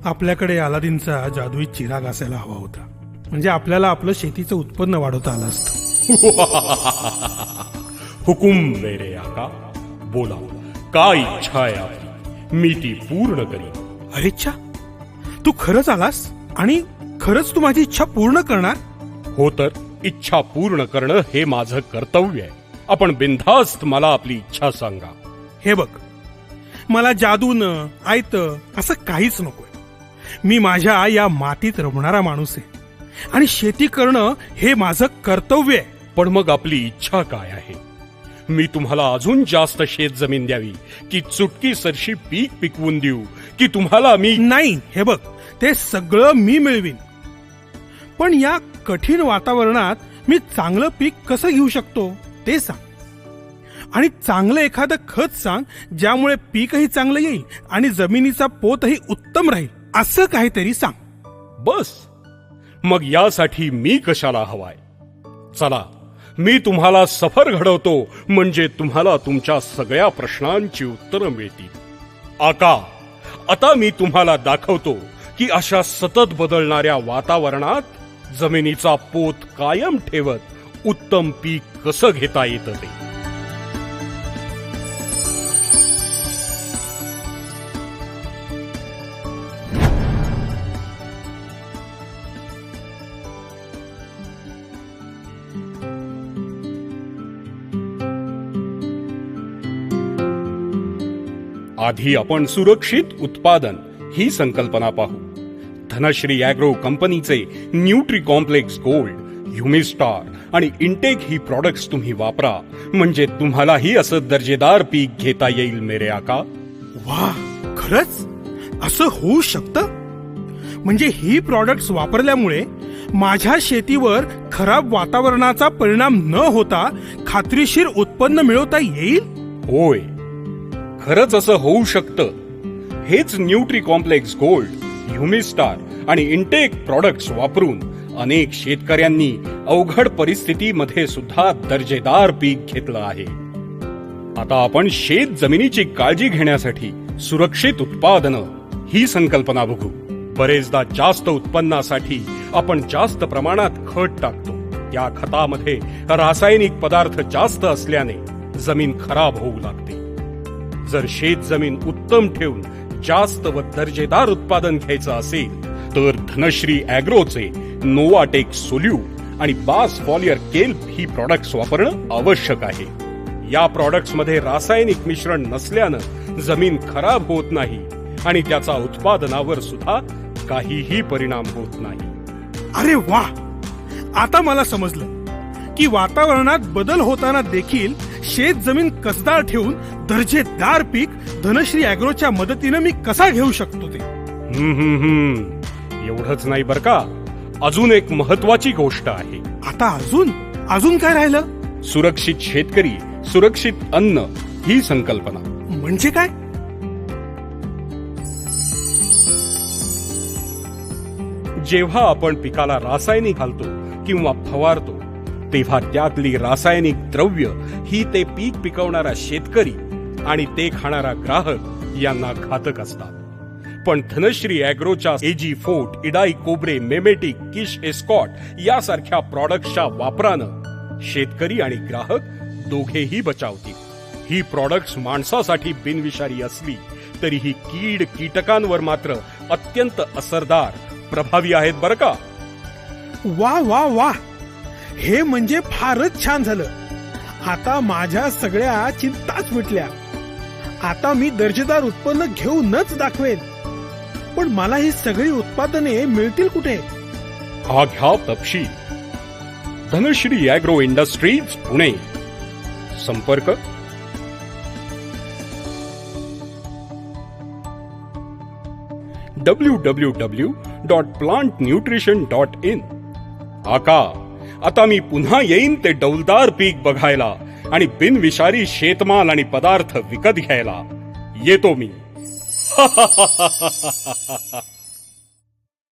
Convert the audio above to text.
आपल्याकडे अलादीनचा जादुई चिराग असायला हवा होता, म्हणजे आपल्याला आपलं शेतीचं उत्पन्न वाढवता आलं असतं. हुकुम मेरे आका, बोला काय इच्छा आहे आपली, मी ती पूर्ण करीन. अरे इच्छा, तू खरंच आलास आणि खरंच तू माझी इच्छा पूर्ण करणार? हो, तर इच्छा पूर्ण करणं हे माझं कर्तव्य आहे. आपण बिनधास्त मला आपली इच्छा सांगा. हे बघ, मला जादून आयत असं काहीच नकोय. मी माझ्या या मातीत रमणारा माणूस आहे आणि शेती करणं हे माझं कर्तव्य आहे. पण मग आपली इच्छा काय आहे? मी तुम्हाला अजून जास्त शेत जमीन द्यावी, की चुटकी सरशी पीक पिकवून देऊ, की तुम्हाला मी? नाही, हे बघ, ते सगळं मी मिळवीन. पण या कठीण वातावरणात मी चांगलं पीक कसं घेऊ शकतो ते सांग. आणि चांगलं एखादं खत सांग, ज्यामुळे पीकही चांगलं येईल आणि जमिनीचा पोतही उत्तम राहील, असं काहीतरी सांग. बस, मग यासाठी मी कशाला हवाय? चला, मी तुम्हाला सफर घडवतो, म्हणजे तुम्हाला तुमच्या सगळ्या प्रश्नांची उत्तरं मिळतील. आका, आता मी तुम्हाला दाखवतो की अशा सतत बदलणाऱ्या वातावरणात जमिनीचा पोत कायम ठेवत उत्तम पीक कसं घेता येतं ते. आधी आपण सुरक्षित उत्पादन ही संकल्पना पाहू. धनश्री ॲग्रो कंपनीचे न्यूट्री कॉम्प्लेक्स गोल्ड, ह्युमिस्टार आणि इंटेक ही प्रॉडक्ट्स तुम्ही वापरा, म्हणजे तुम्हालाही असं दर्जेदार पीक घेता येईल मेरे आका. वा, खरंच असं होऊ शकतं? म्हणजे ही प्रॉडक्ट्स वापरल्यामुळे माझ्या शेतीवर खराब वातावरणाचा परिणाम न होता खात्रीशीर उत्पन्न मिळवता येईल? होय, खरंच असं होऊ शकतं. हेच न्यूट्री कॉम्प्लेक्स गोल्ड, ह्युमिस्टार आणि इंटेक प्रॉडक्ट्स वापरून अनेक शेतकऱ्यांनी अवघड परिस्थितीमध्ये सुद्धा दर्जेदार पीक घेतलं आहे. आता आपण शेत जमिनीची काळजी घेण्यासाठी सुरक्षित उत्पादनं ही संकल्पना बघू. बरेचदा जास्त उत्पन्नासाठी आपण जास्त प्रमाणात खत टाकतो. त्या खतामध्ये रासायनिक पदार्थ जास्त असल्याने जमीन खराब होऊ लागते. जर शेत जमीन उत्तम ठेवून जास्त व दर्जेदार उत्पादन घ्यायचं असेल तर धनश्री ॲग्रोचे नोवाटेक सोल्यू आणि बास फॉलियर केल्प ही प्रॉडक्ट्स वापरणं आवश्यक आहे. या प्रॉडक्ट्स मध्ये रासायनिक मिश्रण नसल्यानं जमीन खराब होत नाही आणि त्याचा उत्पादनावर सुद्धा काहीही परिणाम होत नाही. अरे वा, आता मला समजलं की वातावरणात बदल होताना देखील शेत जमीन कसदार ठेवून दर्जेदार पीक धनश्री ॲग्रोच्या मदतीने मी कसा घेऊ शकतो ते. एवढंच नाही बर का, अजून एक महत्वाची गोष्ट आहे. आता अजून काय राहिलं? सुरक्षित शेतकरी, सुरक्षित अन्न ही संकल्पना. म्हणजे काय? जेव्हा आपण पिकाला रासायनिक घालतो किंवा फवारतो, तेव्हा त्यातली रासायनिक द्रव्य ही ते पीक पिकवणारा शेतकरी आणि ते खाणारा ग्राहक यांना घातक असतात. पण Dhanashree ॲग्रोच्या ag fort, Idai कोब्रे, mimetic, किश एस्कॉट यासारख्या प्रॉडक्ट्सच्या वापरानं शेतकरी आणि ग्राहक दोघेही बचावतील. ही प्रॉडक्ट्स माणसासाठी बिनविषारी असली तरीही कीटकांवर मात्र अत्यंत असरदार, प्रभावी आहेत बरं का. वा वा वा, हे म्हणजे फारच छान झालं. आता माझ्या सगळ्या चिंताच मिटल्या. आता मी दर्जेदार उत्पन्न घेऊनच दाखवेन. पण मला ही सगळी उत्पादने मिळतील कुठे? हा घ्या तपशील. Dhanashree agro industries, Pune. संपर्क www.plantnutrition.in. आका, आता मी पुन्हा येईन ते डौलदार पीक बघायला आणि बिनविषारी शेतमाल आणि पदार्थ विकत घ्यायला. येतो मी.